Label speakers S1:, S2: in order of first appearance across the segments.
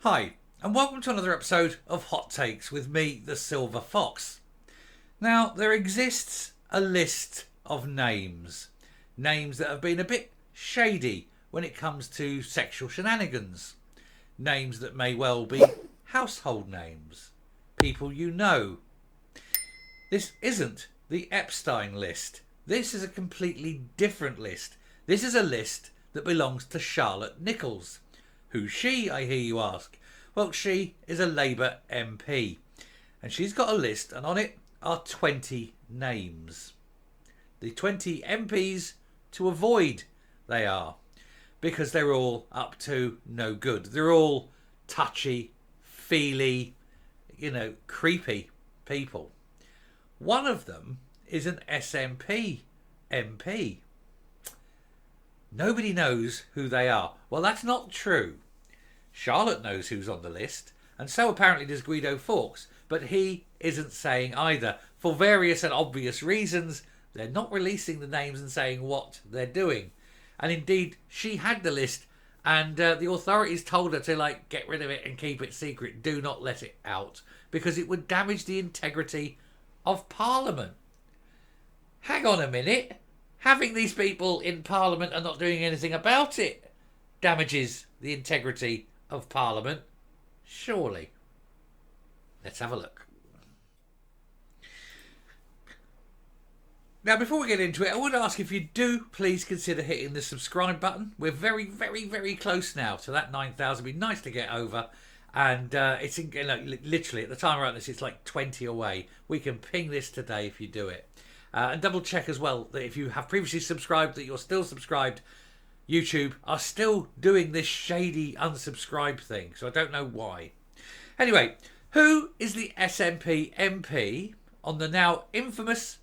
S1: Hi, and welcome to another episode of Hot Takes with me, the Silver Fox. Now, there exists a list of names that have been a bit shady when it comes to sexual shenanigans. Names that may well be household names, people you know. This isn't the Epstein list. This is a completely different list. This is a list that belongs to Charlotte Nichols. Who's she, I hear you ask? Well, she is a Labour MP. And she's got a list, and on it are 20 names. The 20 MPs to avoid, they are. Because they're all up to no good. They're all touchy, feely, creepy people. One of them is an SNP MP. Nobody knows who they are. Well, that's not true. Charlotte knows who's on the list, and so apparently does Guido Fawkes, but he isn't saying either. For various and obvious reasons, they're not releasing the names and saying what they're doing. And indeed, she had the list, and the authorities told her to get rid of it and keep it secret. Do not let it out, because it would damage the integrity of Parliament. Hang on a minute. Having these people in Parliament and not doing anything about it damages the integrity of Parliament. Surely. Let's have a look. Now, before we get into it, I want to ask if you do please consider hitting the subscribe button. We're very, very, very close now to that 9,000. It'd be nice to get over. And it's literally at the time around this, it's like 20 away. We can ping this today if you do it. And double check as well that if you have previously subscribed, that you're still subscribed. YouTube are still doing this shady unsubscribe thing, so I don't know why. Anyway, who is the SNP MP on the now infamous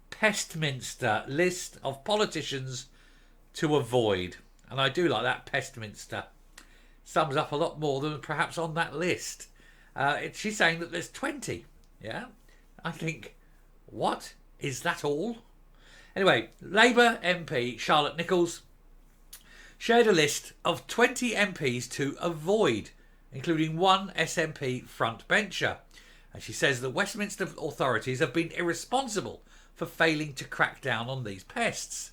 S1: Pestminster list of politicians to avoid? And I do like that, Pestminster. Sums up a lot more than perhaps on that list. She's saying that there's 20. Yeah? I think, what? Is that all? Anyway, Labour MP Charlotte Nichols shared a list of 20 MPs to avoid, including one SNP frontbencher. And she says the Westminster authorities have been irresponsible for failing to crack down on these pests.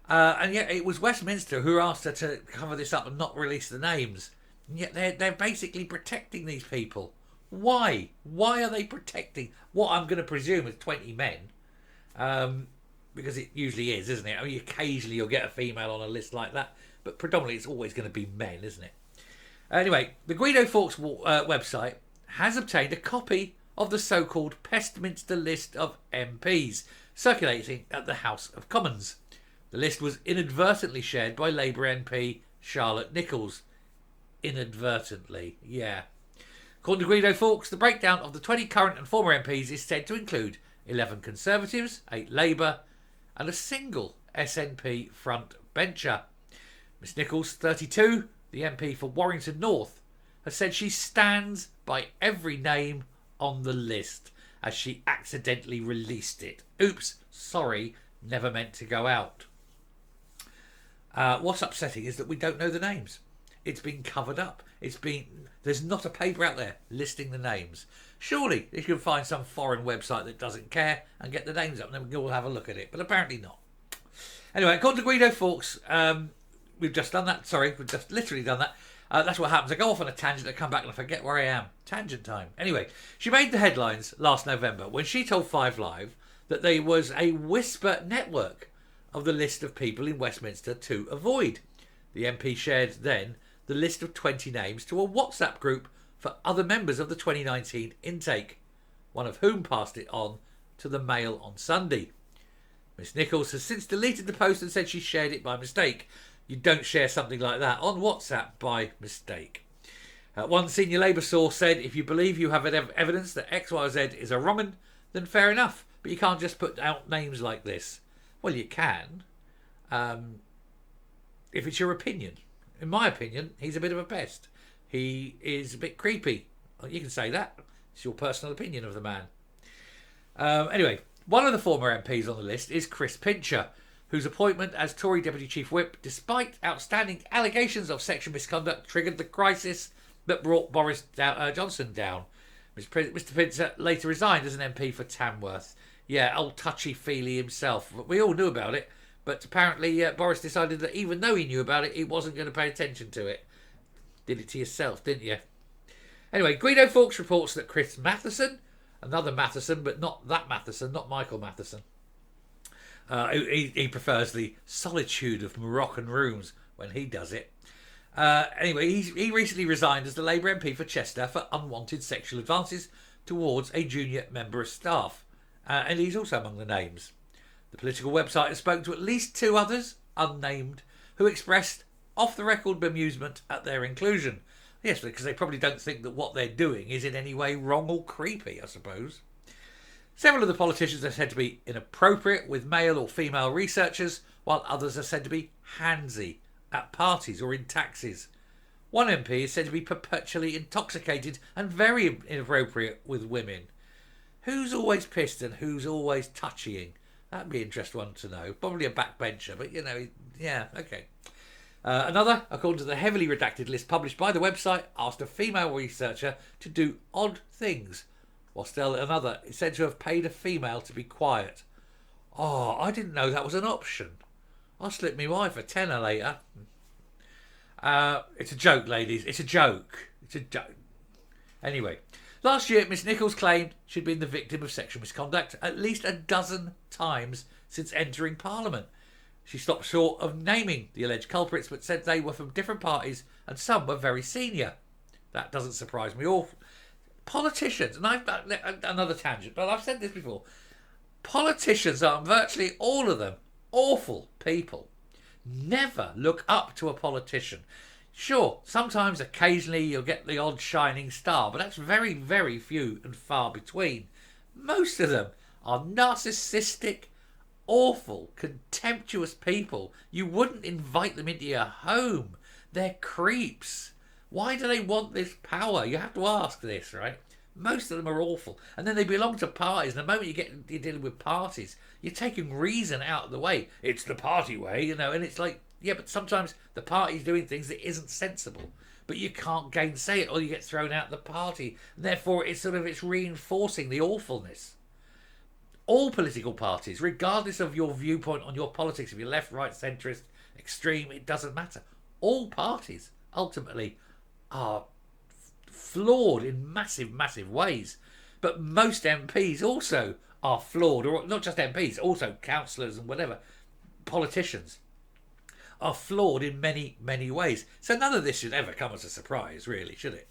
S1: And yet it was Westminster who asked her to cover this up and not release the names. And yet they're basically protecting these people. Why? Why are they protecting what I'm going to presume is 20 men? Because it usually is, isn't it? I mean, occasionally you'll get a female on a list like that, but predominantly it's always going to be men, isn't it? Anyway, the Guido Fawkes website has obtained a copy of the so-called Pestminster List of MPs circulating at the House of Commons. The list was inadvertently shared by Labour MP Charlotte Nichols. Inadvertently, yeah. According to Guido Fawkes, the breakdown of the 20 current and former MPs is said to include 11 Conservatives, 8 Labour, and a single SNP frontbencher. Miss Nichols, 32, the MP for Warrington North, has said she stands by every name on the list as she accidentally released it. Oops, sorry, never meant to go out. What's upsetting is that we don't know the names. It's been covered up. There's not a paper out there listing the names. Surely you can find some foreign website that doesn't care and get the names up and then we can all have a look at it. But apparently not. Anyway, according to Guido Fawkes, we've just done that. Sorry, we've just literally done that. That's what happens. I go off on a tangent, I come back and I forget where I am. Tangent time. Anyway, she made the headlines last November when she told 5 Live that there was a whisper network of the list of people in Westminster to avoid. The MP shared then the list of 20 names to a WhatsApp group for other members of the 2019 intake, one of whom passed it on to the Mail on Sunday. Miss Nichols has since deleted the post and said she shared it by mistake. You don't share something like that on WhatsApp by mistake. One senior Labour source said, if you believe you have evidence that X, Y, or Z is a wrong'un, then fair enough, but you can't just put out names like this. Well, you can, if it's your opinion. In my opinion, he's a bit of a pest. He is a bit creepy. You can say that. It's your personal opinion of the man. Anyway, one of the former MPs on the list is Chris Pincher, whose appointment as Tory Deputy Chief Whip, despite outstanding allegations of sexual misconduct, triggered the crisis that brought Boris Johnson down. Mr. Prince later resigned as an MP for Tamworth. Yeah, old touchy-feely himself. We all knew about it, but apparently Boris decided that even though he knew about it, he wasn't going to pay attention to it. Did it to yourself, didn't you? Anyway, Guido Fawkes reports that Chris Matheson, another Matheson, but not that Matheson, not Michael Matheson, he prefers the solitude of Moroccan rooms when he does it. Anyway, he recently resigned as the Labour MP for Chester for unwanted sexual advances towards a junior member of staff. And he's also among the names. The political website has spoken to at least 2 others, unnamed, who expressed off-the-record bemusement at their inclusion. Yes, because they probably don't think that what they're doing is in any way wrong or creepy, I suppose. Several of the politicians are said to be inappropriate with male or female researchers, while others are said to be handsy at parties or in taxis. One MP is said to be perpetually intoxicated and very inappropriate with women. Who's always pissed and who's always touchying? That'd be an interesting one to know. Probably a backbencher, but yeah, okay. Another, according to the heavily redacted list published by the website, asked a female researcher to do odd things, while still another is said to have paid a female to be quiet. Oh, I didn't know that was an option. I'll slip me wife a tenner later. It's a joke, ladies. It's a joke. It's a joke. Anyway, last year, Miss Nichols claimed she'd been the victim of sexual misconduct at least a dozen times since entering Parliament. She stopped short of naming the alleged culprits, but said they were from different parties and some were very senior. That doesn't surprise me. All politicians, and I've another tangent, but I've said this before. Politicians are virtually all of them awful people. Never look up to a politician. Sure, sometimes occasionally you'll get the odd shining star, but that's very, very few and far between. Most of them are narcissistic, awful, contemptuous people. You wouldn't invite them into your home. They're creeps. Why do they want this power? You have to ask this, right? Most of them are awful. And then they belong to parties. And the moment you're dealing with parties, you're taking reason out of the way. It's the party way, and it's like, yeah, but sometimes the party's doing things that isn't sensible. But you can't gainsay it or you get thrown out of the party. And therefore, it's reinforcing the awfulness. All political parties, regardless of your viewpoint on your politics, if you're left, right, centrist, extreme, it doesn't matter. All parties, ultimately, are flawed in massive, massive ways. But most MPs also are flawed, or not just MPs, also councillors and whatever, politicians are flawed in many, many ways. So none of this should ever come as a surprise, really, should it?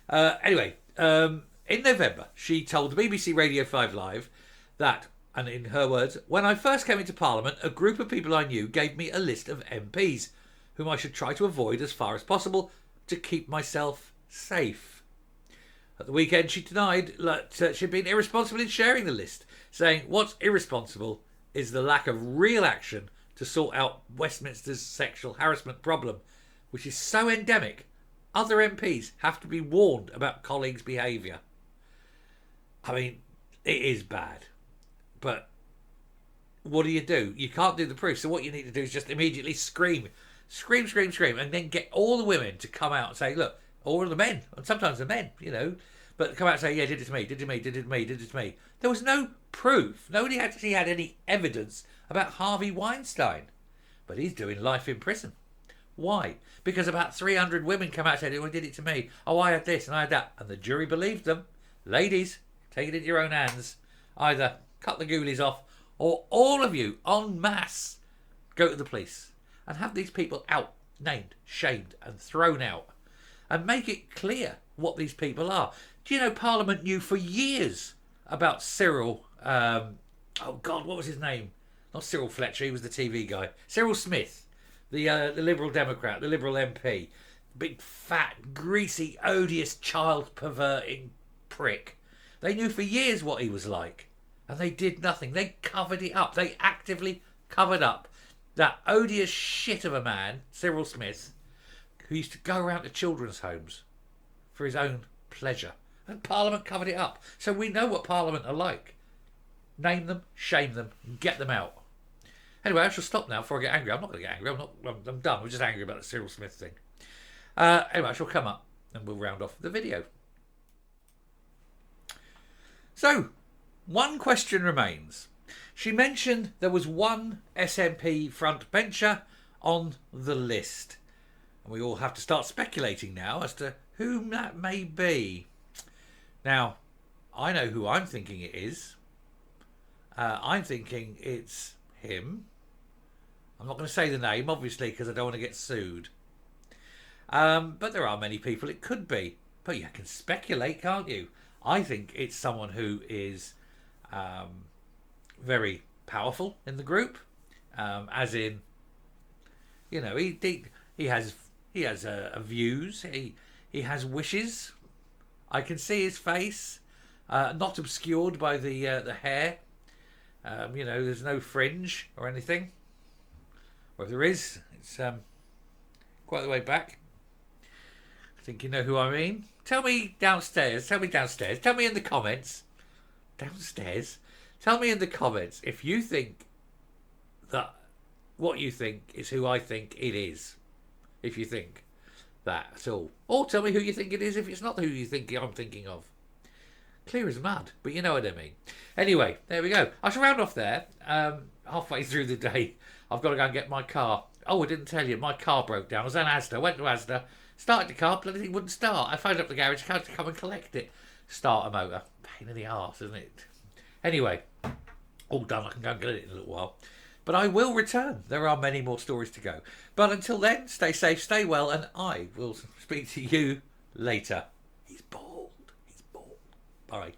S1: Anyway, in November, she told BBC Radio 5 Live that, and in her words, when I first came into Parliament, a group of people I knew gave me a list of MPs whom I should try to avoid as far as possible to keep myself safe. At the weekend, she denied that she'd been irresponsible in sharing the list, saying what's irresponsible is the lack of real action to sort out Westminster's sexual harassment problem, which is so endemic, other MPs have to be warned about colleagues' behaviour. I mean, it is bad. But what do? You can't do the proof. So what you need to do is just immediately scream, and then get all the women to come out and say, look, or the men, and sometimes the men, but come out and say, yeah, did it to me, did it to me, did it to me, did it to me. There was no proof. Nobody actually had any evidence about Harvey Weinstein. But he's doing life in prison. Why? Because about 300 women come out and said, oh, he did it to me. Oh, I had this and I had that. And the jury believed them. Ladies, take it into your own hands. Either cut the ghoulies off, or all of you, en masse, go to the police and have these people out, named, shamed, and thrown out, and make it clear what these people are. Do you know Parliament knew for years about Cyril, oh God, what was his name? Not Cyril Fletcher, he was the TV guy. Cyril Smith, the Liberal Democrat, the Liberal MP. Big, fat, greasy, odious, child-perverting prick. They knew for years what he was like. And they did nothing. They covered it up. They actively covered up that odious shit of a man, Cyril Smith, who used to go around to children's homes for his own pleasure. And Parliament covered it up. So we know what Parliament are like. Name them, shame them, and get them out. Anyway, I shall stop now before I get angry. I'm not going to get angry. I'm done. I'm just angry about the Cyril Smith thing. Anyway, I shall come up. and we'll round off the video. So, one question remains. She mentioned there was one SNP front bencher on the list. And we all have to start speculating now as to whom that may be. Now, I know who I'm thinking it is. I'm thinking it's him. I'm not going to say the name, obviously, because I don't want to get sued. But there are many people it could be. But you can speculate, can't you? I think it's someone who is very powerful in the group, as in, you know, he has views, he has wishes. I can see his face, not obscured by the hair. You know, there's no fringe or anything. Or if there is, it's quite the way back. I think you know who I mean. Tell me downstairs. Tell me in the comments. Downstairs. Tell me in the comments if you think that what you think is who I think it is. If you think that at all. Or tell me who you think it is if it's not who you think I'm thinking of. Clear as mud, but you know what I mean. Anyway, there we go. I shall round off there. Halfway through the day, I've got to go and get my car. Oh, I didn't tell you, my car broke down. I was in Asda, went to Asda, started the car, bloody thing wouldn't start. I phoned up the garage, had to come and collect it. Start a motor. Pain in the arse, isn't it? Anyway, all done. I can go and get it in a little while. But I will return. There are many more stories to go. But until then, stay safe, stay well, and I will speak to you later. He's bald. Bye.